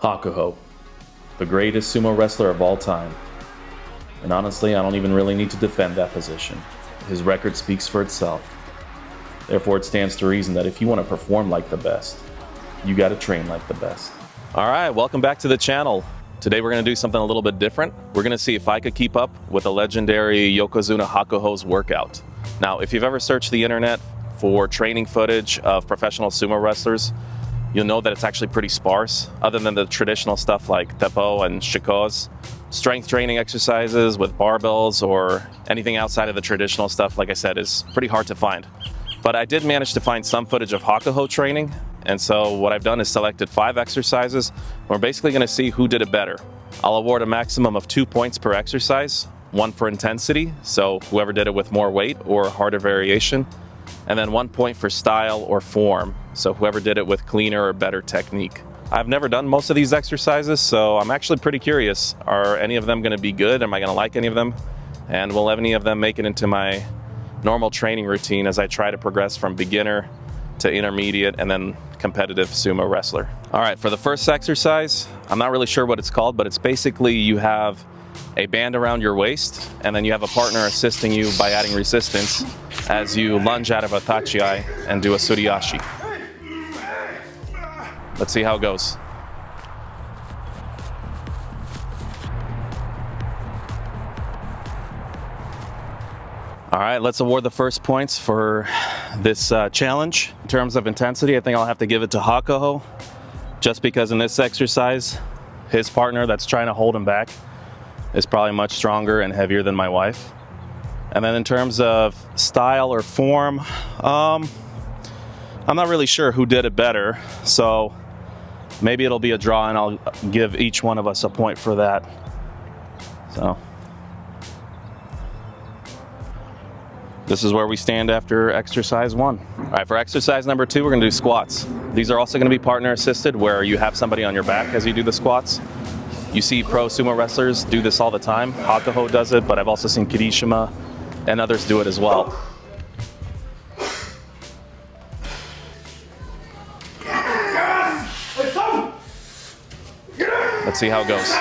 Hakuho, the greatest sumo wrestler of all time. And honestly, I don't even really need to defend that position. His record speaks for itself. Therefore, it stands to reason that if you want to perform like the best, you got to train like the best. All right, welcome back to the channel. Today we're going to do something a little bit different. We're going to see if I could keep up with the legendary Yokozuna Hakuho's workout. Now, if you've ever searched the internet for training footage of professional sumo wrestlers, you'll know that it's actually pretty sparse, other than the traditional stuff like teppo and shikos. Strength training exercises with barbells or anything outside of the traditional stuff, like I said, is pretty hard to find. But I did manage to find some footage of Hakuho training, and so what I've done is selected 5 exercises. We're basically going to see who did it better. I'll award a maximum of 2 points per exercise, 1 for intensity, so whoever did it with more weight or harder variation, and then 1 point for style or form, so whoever did it with cleaner or better technique. I've never done most of these exercises, so I'm actually pretty curious. Are any of them going to be good? Am I going to like any of them? And will any of them make it into my normal training routine as I try to progress from beginner to intermediate and then competitive sumo wrestler? All right, for the first exercise, I'm not really sure what it's called, but it's basically you have a band around your waist, and then you have a partner assisting you by adding resistance as you lunge out of a Tachiai and do a Suriashi. Let's see how it goes. All right, let's award the first points for this challenge. In terms of intensity, I think I'll have to give it to Hakuho, just because in this exercise, his partner that's trying to hold him back is probably much stronger and heavier than my wife. And then in terms of style or form, I'm not really sure who did it better, so maybe it'll be a draw and I'll give each one of us a point for that. So this is where we stand after exercise 1. All right, for exercise number 2, we're gonna do squats. These are also gonna be partner assisted, where you have somebody on your back as you do the squats. You see pro sumo wrestlers do this all the time. Hakuho does it, but I've also seen Kirishima and others do it as well. Let's see how it goes.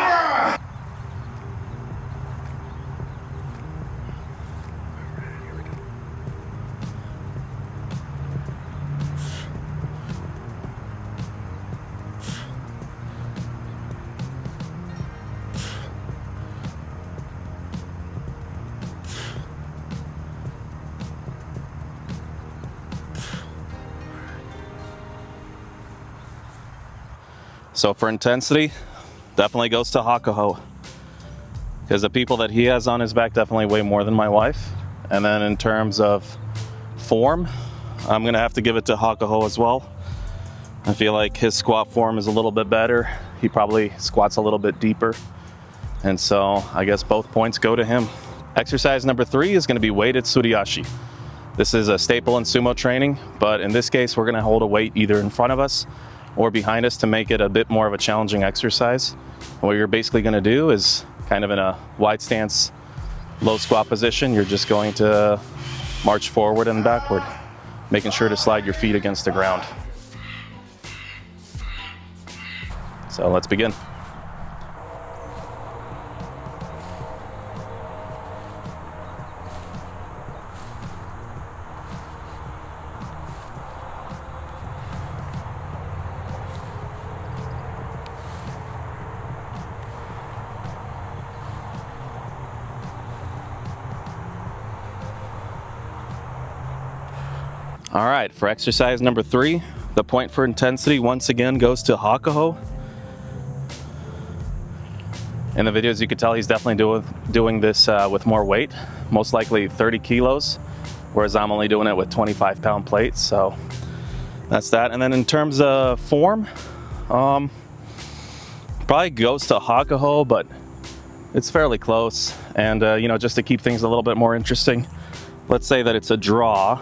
So for intensity, definitely goes to Hakuho, because the people that he has on his back definitely weigh more than my wife. And then in terms of form, I'm gonna have to give it to Hakuho as well. I feel like his squat form is a little bit better. He probably squats a little bit deeper. And so I guess both points go to him. Exercise number 3 is gonna be weighted Suriashi. This is a staple in sumo training, but in this case, we're gonna hold a weight either in front of us or behind us to make it a bit more of a challenging exercise. What you're basically gonna do is kind of in a wide stance, low squat position, you're just going to march forward and backward, making sure to slide your feet against the ground. So let's begin. All right, for exercise number 3, the point for intensity once again goes to Hakuho. In the videos, you could tell he's definitely doing this with more weight, most likely 30 kilos, whereas I'm only doing it with 25-pound plates, so that's that. And then in terms of form, probably goes to Hakuho, but it's fairly close. And you know, just to keep things a little bit more interesting, let's say that it's a draw.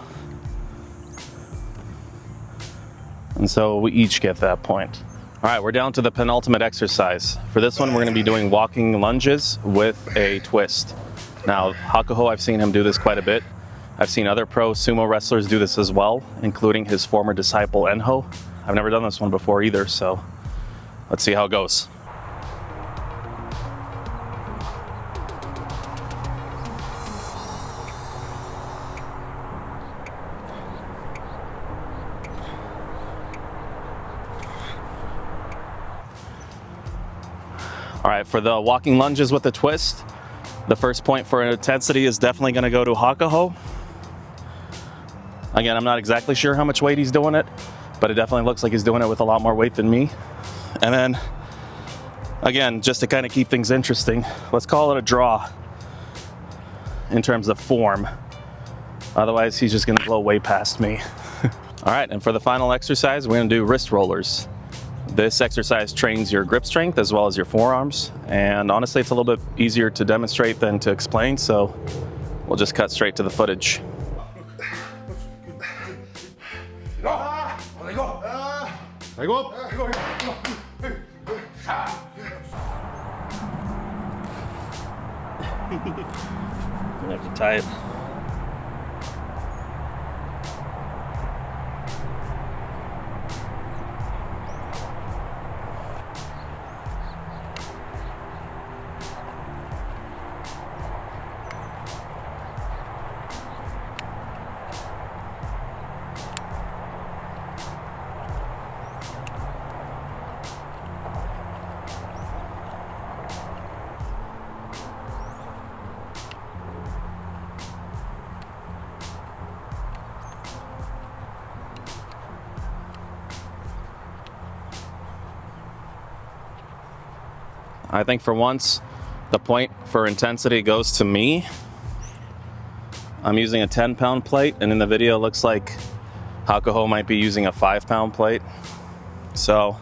And so we each get that point. All right, we're down to the penultimate exercise. For this one, we're gonna be doing walking lunges with a twist. Now, Hakuho, I've seen him do this quite a bit. I've seen other pro sumo wrestlers do this as well, including his former disciple Enho. I've never done this one before either, so Let's see how it goes. All right, for the walking lunges with the twist, the first point for intensity is definitely going to go to Hakuho. Again, I'm not exactly sure how much weight he's doing it, but it definitely looks like he's doing it with a lot more weight than me. And then, again, just to kind of keep things interesting, let's call it a draw in terms of form. Otherwise, he's just going to blow way past me. All right, and for the final exercise, we're going to do wrist rollers. This exercise trains your grip strength as well as your forearms, and honestly it's a little bit easier to demonstrate than to explain, so we'll just cut straight to the footage. Gonna have to tie it. I think for once, the point for intensity goes to me. I'm using a 10-pound plate, and in the video it looks like Hakuho might be using a 5-pound plate. So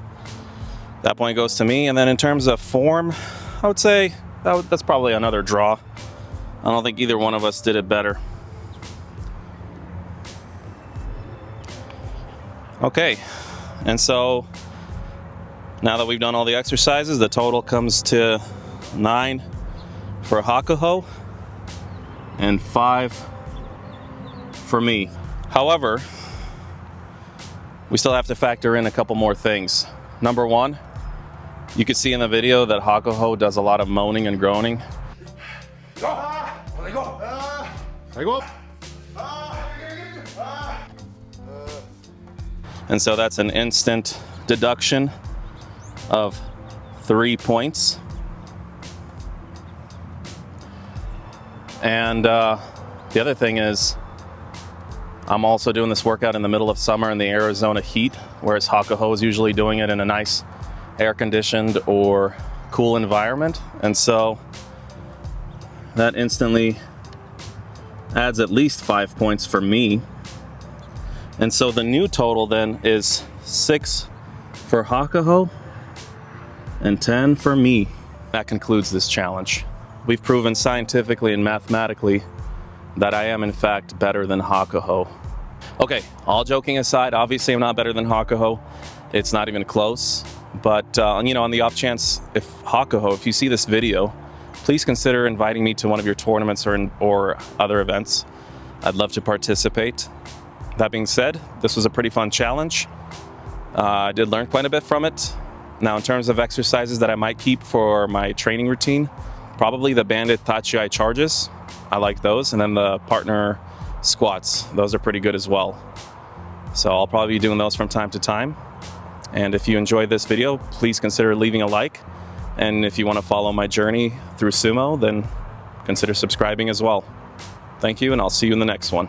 that point goes to me. And then in terms of form, I would say that's probably another draw. I don't think either one of us did it better. Okay, and so now that we've done all the exercises, the total comes to 9 for Hakuho and 5 for me. However, we still have to factor in a couple more things. Number one, you can see in the video that Hakuho does a lot of moaning and groaning. And so that's an instant deduction of 3 points. And the other thing is, I'm also doing this workout in the middle of summer in the Arizona heat, whereas Hakuho is usually doing it in a nice air-conditioned or cool environment. And so that instantly adds at least 5 points for me. And so the new total then is 6 for Hakuho and 10 for me. That concludes this challenge. We've proven scientifically and mathematically that I am in fact better than Hakuho. Okay, all joking aside, obviously I'm not better than Hakuho. It's not even close. But you know, on the off chance, if you see this video, please consider inviting me to one of your tournaments or other events. I'd love to participate. That being said, this was a pretty fun challenge. I did learn quite a bit from it. Now, in terms of exercises that I might keep for my training routine, probably the banded Tachiai charges. I like those. And then the partner squats. Those are pretty good as well. So I'll probably be doing those from time to time. And if you enjoyed this video, please consider leaving a like. And if you want to follow my journey through sumo, then consider subscribing as well. Thank you, and I'll see you in the next one.